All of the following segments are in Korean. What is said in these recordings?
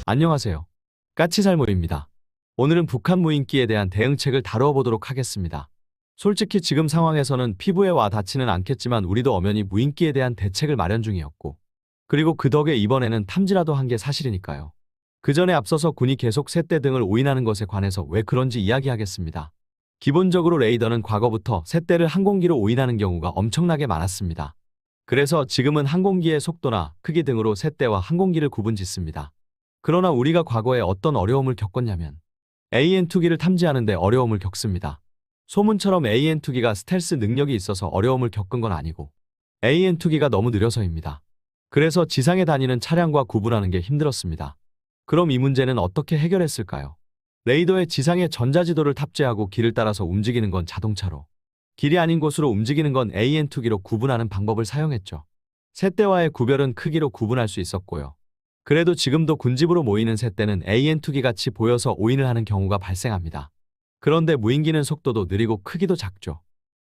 안녕하세요. 까치살모입니다. 오늘은 북한 무인기에 대한 대응책을 다루어 보도록 하겠습니다. 솔직히 지금 상황에서는 피부에 와 닿지는 않겠지만 우리도 엄연히 무인기에 대한 대책을 마련 중이었고, 그리고 그 덕에 이번에는 탐지라도 한 게 사실이니까요. 그 전에 앞서서 군이 계속 쇳대 등을 오인하는 것에 관해서 왜 그런지 이야기하겠습니다. 기본적으로 레이더는 과거부터 쇳대를 항공기로 오인하는 경우가 엄청나게 많았습니다. 그래서 지금은 항공기의 속도나 크기 등으로 쇳대와 항공기를 구분짓습니다. 그러나 우리가 과거에 어떤 어려움을 겪었냐면 AN2기를 탐지하는 데 어려움을 겪습니다. 소문처럼 AN2기가 스텔스 능력이 있어서 어려움을 겪은 건 아니고 AN2기가 너무 느려서입니다. 그래서 지상에 다니는 차량과 구분하는 게 힘들었습니다. 그럼 이 문제는 어떻게 해결했을까요? 레이더에 지상에 전자지도를 탑재하고 길을 따라서 움직이는 건 자동차로, 길이 아닌 곳으로 움직이는 건 AN2기로 구분하는 방법을 사용했죠. 쇳대와의 구별은 크기로 구분할 수 있었고요. 그래도 지금도 군집으로 모이는 쇳대는 AN2기 같이 보여서 오인을 하는 경우가 발생합니다. 그런데 무인기는 속도도 느리고 크기도 작죠.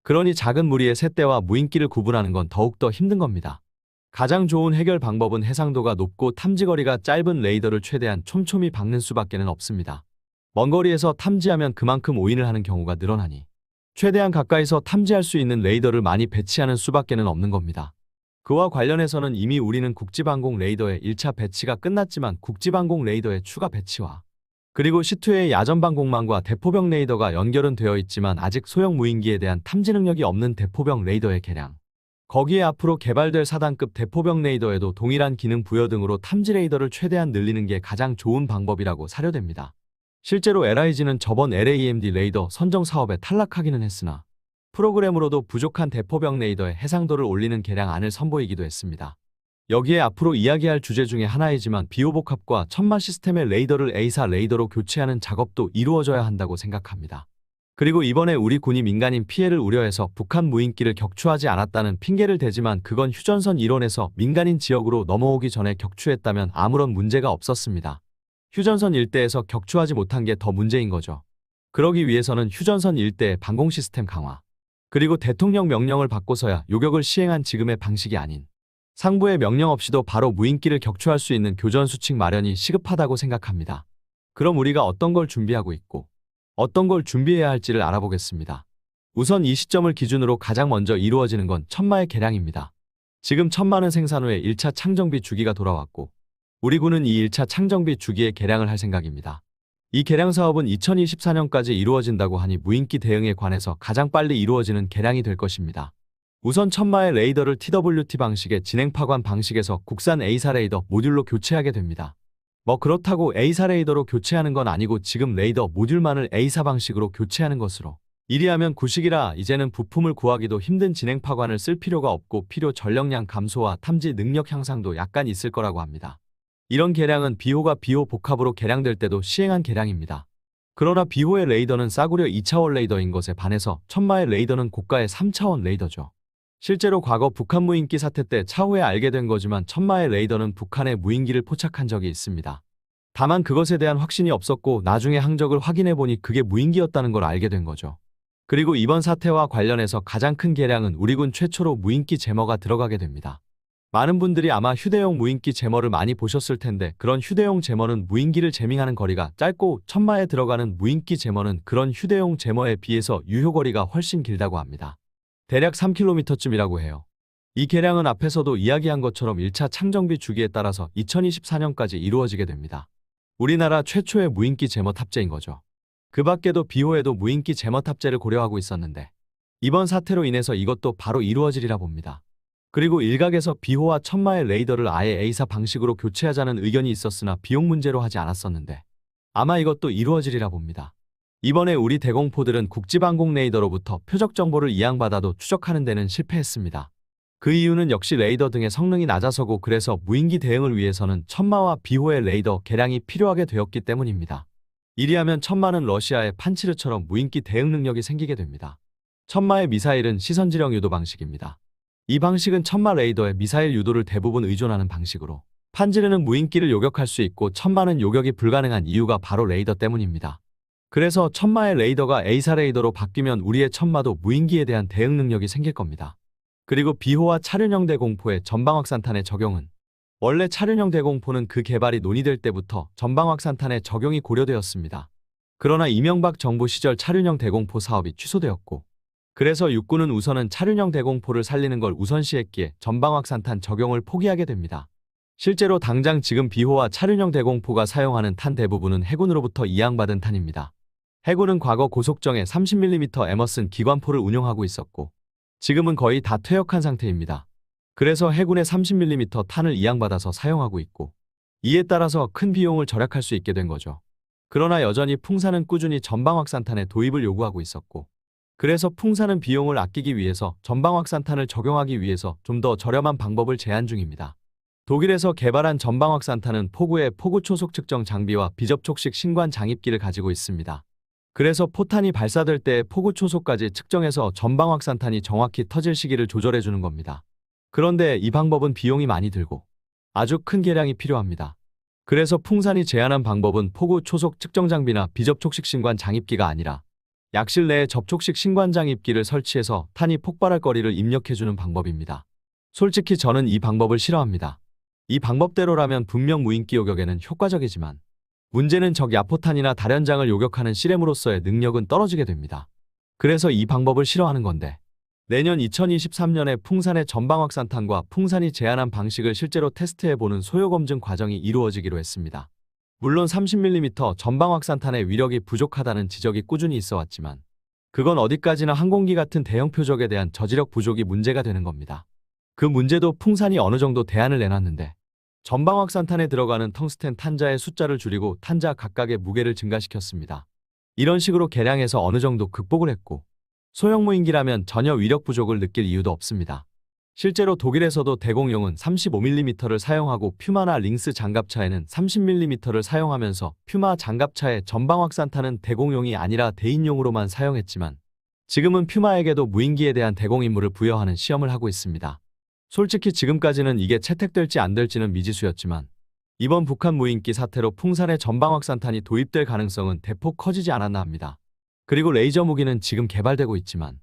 그러니 작은 무리의 쇳대와 무인기를 구분하는 건 더욱더 힘든 겁니다. 가장 좋은 해결 방법은 해상도가 높고 탐지거리가 짧은 레이더를 최대한 촘촘히 박는 수밖에는 없습니다. 먼 거리에서 탐지하면 그만큼 오인을 하는 경우가 늘어나니 최대한 가까이서 탐지할 수 있는 레이더를 많이 배치하는 수밖에는 없는 겁니다. 그와 관련해서는 이미 우리는 국지방공 레이더의 1차 배치가 끝났지만 국지방공 레이더의 추가 배치와 그리고 C2의 야전방공망과 대포병 레이더가 연결은 되어 있지만 아직 소형 무인기에 대한 탐지 능력이 없는 대포병 레이더의 개량, 거기에 앞으로 개발될 4단급 대포병 레이더에도 동일한 기능 부여 등으로 탐지 레이더를 최대한 늘리는 게 가장 좋은 방법이라고 사료됩니다. 실제로 LIG는 저번 LAMD 레이더 선정 사업에 탈락하기는 했으나 프로그램으로도 부족한 대포병 레이더의 해상도를 올리는 개량안을 선보이기도 했습니다. 여기에 앞으로 이야기할 주제 중에 하나이지만 비호복합과 천마 시스템의 레이더를 A사 레이더로 교체하는 작업도 이루어져야 한다고 생각합니다. 그리고 이번에 우리 군이 민간인 피해를 우려해서 북한 무인기를 격추하지 않았다는 핑계를 대지만 그건 휴전선 일원에서 민간인 지역으로 넘어오기 전에 격추했다면 아무런 문제가 없었습니다. 휴전선 일대에서 격추하지 못한 게 더 문제인 거죠. 그러기 위해서는 휴전선 일대의 방공 시스템 강화, 그리고 대통령 명령을 받고서야 요격을 시행한 지금의 방식이 아닌 상부의 명령 없이도 바로 무인기를 격추할 수 있는 교전 수칙 마련이 시급하다고 생각합니다. 그럼 우리가 어떤 걸 준비하고 있고 어떤 걸 준비해야 할지를 알아보겠습니다. 우선 이 시점을 기준으로 가장 먼저 이루어지는 건 천마의 개량입니다. 지금 천마는 생산 후에 1차 창정비 주기가 돌아왔고 우리 군은 이 1차 창정비 주기에 개량을 할 생각입니다. 이 개량 사업은 2024년까지 이루어진다고 하니 무인기 대응에 관해서 가장 빨리 이루어지는 개량이 될 것입니다. 우선 천마의 레이더를 TWT 방식의 진행 파관 방식에서 국산 A사 레이더 모듈로 교체하게 됩니다. 뭐 그렇다고 A사 레이더로 교체하는 건 아니고 지금 레이더 모듈만을 A사 방식으로 교체하는 것으로, 이리하면 구식이라 이제는 부품을 구하기도 힘든 진행 파관을 쓸 필요가 없고 필요 전력량 감소와 탐지 능력 향상도 약간 있을 거라고 합니다. 이런 개량은 비호가 비호 복합으로 개량될 때도 시행한 개량입니다. 그러나 비호의 레이더는 싸구려 2차원 레이더인 것에 반해서 천마의 레이더는 고가의 3차원 레이더죠. 실제로 과거 북한 무인기 사태 때 차후에 알게 된 거지만 천마의 레이더는 북한의 무인기를 포착한 적이 있습니다. 다만 그것에 대한 확신이 없었고 나중에 항적을 확인해보니 그게 무인기였다는 걸 알게 된 거죠. 그리고 이번 사태와 관련해서 가장 큰 개량은 우리군 최초로 무인기 제머가 들어가게 됩니다. 많은 분들이 아마 휴대용 무인기 제머를 많이 보셨을 텐데 그런 휴대용 제머는 무인기를 제밍하는 거리가 짧고 천마에 들어가는 무인기 제머는 그런 휴대용 제머에 비해서 유효거리가 훨씬 길다고 합니다. 대략 3km쯤이라고 해요. 이 개량은 앞에서도 이야기한 것처럼 1차 창정비 주기에 따라서 2024년까지 이루어지게 됩니다. 우리나라 최초의 무인기 제머 탑재인 거죠. 그 밖에도 비호에도 무인기 제머 탑재를 고려하고 있었는데 이번 사태로 인해서 이것도 바로 이루어지리라 봅니다. 그리고 일각에서 비호와 천마의 레이더를 아예 A사 방식으로 교체하자는 의견이 있었으나 비용 문제로 하지 않았었는데 아마 이것도 이루어지리라 봅니다. 이번에 우리 대공포들은 국지방공 레이더로부터 표적 정보를 이양받아도 추적하는 데는 실패했습니다. 그 이유는 역시 레이더 등의 성능이 낮아서고 그래서 무인기 대응을 위해서는 천마와 비호의 레이더 개량이 필요하게 되었기 때문입니다. 이리하면 천마는 러시아의 판치르처럼 무인기 대응 능력이 생기게 됩니다. 천마의 미사일은 시선지령 유도 방식입니다. 이 방식은 천마 레이더의 미사일 유도를 대부분 의존하는 방식으로 판지르는 무인기를 요격할 수 있고 천마는 요격이 불가능한 이유가 바로 레이더 때문입니다. 그래서 천마의 레이더가 A사 레이더로 바뀌면 우리의 천마도 무인기에 대한 대응 능력이 생길 겁니다. 그리고 비호와 차륜형 대공포의 전방확산탄의 적용은 원래 차륜형 대공포는 그 개발이 논의될 때부터 전방확산탄에 적용이 고려되었습니다. 그러나 이명박 정부 시절 차륜형 대공포 사업이 취소되었고, 그래서 육군은 우선은 차륜형 대공포를 살리는 걸 우선시했기에 전방확산탄 적용을 포기하게 됩니다. 실제로 당장 지금 비호와 차륜형 대공포가 사용하는 탄 대부분은 해군으로부터 이양받은 탄입니다. 해군은 과거 고속정에 30mm 에머슨 기관포를 운용하고 있었고, 지금은 거의 다 퇴역한 상태입니다. 그래서 해군의 30mm 탄을 이양받아서 사용하고 있고, 이에 따라서 큰 비용을 절약할 수 있게 된 거죠. 그러나 여전히 풍사는 꾸준히 전방확산탄의 도입을 요구하고 있었고, 그래서 풍사는 비용을 아끼기 위해서 전방확산탄을 적용하기 위해서 좀 더 저렴한 방법을 제안 중입니다. 독일에서 개발한 전방확산탄은 포구의 포구 초속 측정 장비와 비접촉식 신관 장입기를 가지고 있습니다. 그래서 포탄이 발사될 때 포구 초속까지 측정해서 전방확산탄이 정확히 터질 시기를 조절해 주는 겁니다. 그런데 이 방법은 비용이 많이 들고 아주 큰 계량이 필요합니다. 그래서 풍산이 제안한 방법은 포구 초속 측정 장비나 비접촉식 신관 장입기가 아니라 약실 내에 접촉식 신관 장입기를 설치해서 탄이 폭발할 거리를 입력해주는 방법입니다. 솔직히 저는 이 방법을 싫어합니다. 이 방법대로라면 분명 무인기 요격에는 효과적이지만 문제는 적 야포탄이나 다련장을 요격하는 시램으로서의 능력은 떨어지게 됩니다. 그래서 이 방법을 싫어하는 건데, 내년 2023년에 풍산의 전방확산탄과 풍산이 제안한 방식을 실제로 테스트해보는 소요검증 과정이 이루어지기로 했습니다. 물론 30mm 전방확산탄의 위력이 부족하다는 지적이 꾸준히 있어왔지만 그건 어디까지나 항공기 같은 대형 표적에 대한 저지력 부족이 문제가 되는 겁니다. 그 문제도 풍산이 어느 정도 대안을 내놨는데 전방확산탄에 들어가는 텅스텐 탄자의 숫자를 줄이고 탄자 각각의 무게를 증가시켰습니다. 이런 식으로 개량해서 어느 정도 극복을 했고, 소형 무인기라면 전혀 위력 부족을 느낄 이유도 없습니다. 실제로 독일에서도 대공용은 35mm를 사용하고 퓨마나 링스 장갑차에는 30mm를 사용하면서 퓨마 장갑차의 전방확산탄은 대공용이 아니라 대인용으로만 사용했지만 지금은 퓨마에게도 무인기에 대한 대공 임무를 부여하는 시험을 하고 있습니다. 솔직히 지금까지는 이게 채택될지 안 될지는 미지수였지만 이번 북한 무인기 사태로 풍산의 전방확산탄이 도입될 가능성은 대폭 커지지 않았나 합니다. 그리고 레이저 무기는 지금 개발되고 있지만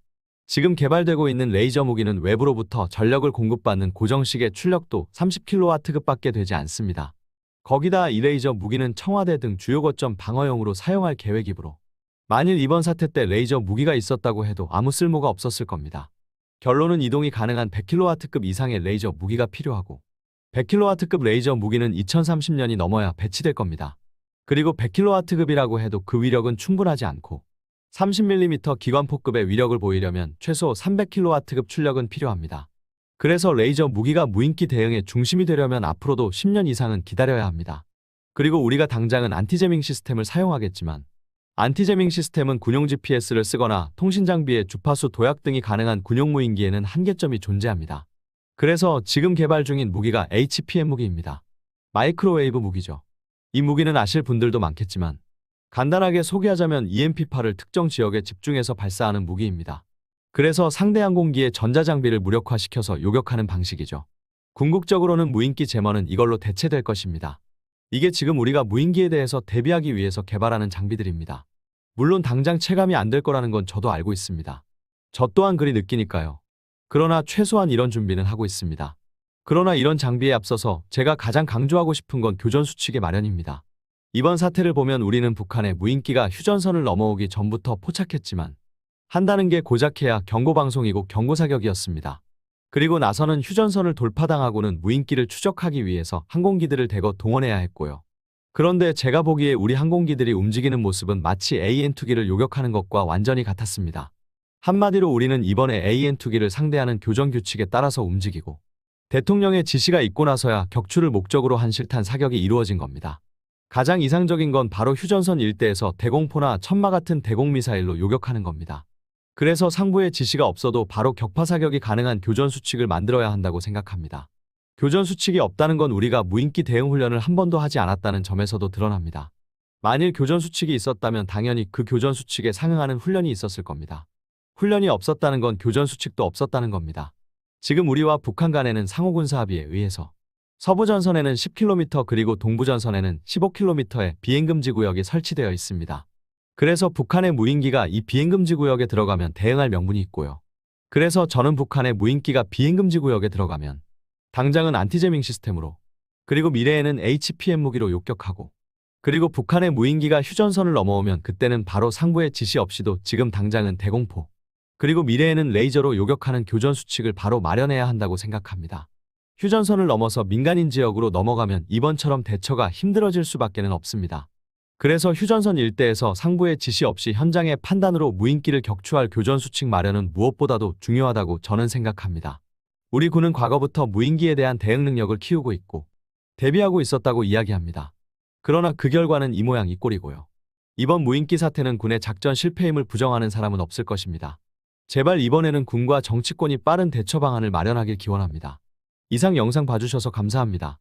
지금 개발되고 있는 레이저 무기는 외부로부터 전력을 공급받는 고정식의 출력도 30kW급밖에 되지 않습니다. 거기다 이 레이저 무기는 청와대 등 주요 거점 방어용으로 사용할 계획이므로 만일 이번 사태 때 레이저 무기가 있었다고 해도 아무 쓸모가 없었을 겁니다. 결론은 이동이 가능한 100kW급 이상의 레이저 무기가 필요하고 100kW급 레이저 무기는 2030년이 넘어야 배치될 겁니다. 그리고 100kW급이라고 해도 그 위력은 충분하지 않고 30mm 기관포급의 위력을 보이려면 최소 300kW급 출력은 필요합니다. 그래서 레이저 무기가 무인기 대응의 중심이 되려면 앞으로도 10년 이상은 기다려야 합니다. 그리고 우리가 당장은 안티제밍 시스템을 사용하겠지만 안티제밍 시스템은 군용 GPS를 쓰거나 통신장비의 주파수 도약 등이 가능한 군용 무인기에는 한계점이 존재합니다. 그래서 지금 개발 중인 무기가 HPM 무기입니다. 마이크로웨이브 무기죠. 이 무기는 아실 분들도 많겠지만 간단하게 소개하자면 EMP8을 특정 지역에 집중해서 발사하는 무기입니다. 그래서 상대 항공기의 전자장비를 무력화시켜서 요격하는 방식이죠. 궁극적으로는 무인기 제머는 이걸로 대체될 것입니다. 이게 지금 우리가 무인기에 대해서 대비하기 위해서 개발하는 장비들입니다. 물론 당장 체감이 안 될 거라는 건 저도 알고 있습니다. 저 또한 그리 느끼니까요. 그러나 최소한 이런 준비는 하고 있습니다. 그러나 이런 장비에 앞서서 제가 가장 강조하고 싶은 건 교전 수칙의 마련입니다. 이번 사태를 보면 우리는 북한의 무인기가 휴전선을 넘어오기 전부터 포착했지만 한다는 게 고작 해야 경고방송이고 경고사격이었습니다. 그리고 나서는 휴전선을 돌파당하고는 무인기를 추적하기 위해서 항공기들을 대거 동원해야 했고요. 그런데 제가 보기에 우리 항공기들이 움직이는 모습은 마치 AN2기를 요격하는 것과 완전히 같았습니다. 한마디로 우리는 이번에 AN2기를 상대하는 교전 규칙에 따라서 움직이고 대통령의 지시가 있고 나서야 격추를 목적으로 한 실탄 사격이 이루어진 겁니다. 가장 이상적인 건 바로 휴전선 일대에서 대공포나 천마 같은 대공미사일로 요격하는 겁니다. 그래서 상부의 지시가 없어도 바로 격파사격이 가능한 교전수칙을 만들어야 한다고 생각합니다. 교전수칙이 없다는 건 우리가 무인기 대응 훈련을 한 번도 하지 않았다는 점에서도 드러납니다. 만일 교전수칙이 있었다면 당연히 그 교전수칙에 상응하는 훈련이 있었을 겁니다. 훈련이 없었다는 건 교전수칙도 없었다는 겁니다. 지금 우리와 북한 간에는 상호군사합의에 의해서 서부전선에는 10km 그리고 동부전선에는 15km의 비행금지 구역이 설치되어 있습니다. 그래서 북한의 무인기가 이 비행금지 구역에 들어가면 대응할 명분이 있고요. 그래서 저는 북한의 무인기가 비행금지 구역에 들어가면 당장은 안티제밍 시스템으로 그리고 미래에는 HPM 무기로 요격하고, 그리고 북한의 무인기가 휴전선을 넘어오면 그때는 바로 상부의 지시 없이도 지금 당장은 대공포, 그리고 미래에는 레이저로 요격하는 교전 수칙을 바로 마련해야 한다고 생각합니다. 휴전선을 넘어서 민간인 지역으로 넘어가면 이번처럼 대처가 힘들어질 수밖에는 없습니다. 그래서 휴전선 일대에서 상부의 지시 없이 현장의 판단으로 무인기를 격추할 교전 수칙 마련은 무엇보다도 중요하다고 저는 생각합니다. 우리 군은 과거부터 무인기에 대한 대응 능력을 키우고 있고 대비하고 있었다고 이야기합니다. 그러나 그 결과는 이 모양 이 꼴이고요. 이번 무인기 사태는 군의 작전 실패임을 부정하는 사람은 없을 것입니다. 제발 이번에는 군과 정치권이 빠른 대처 방안을 마련하길 기원합니다. 이상 영상 봐주셔서 감사합니다.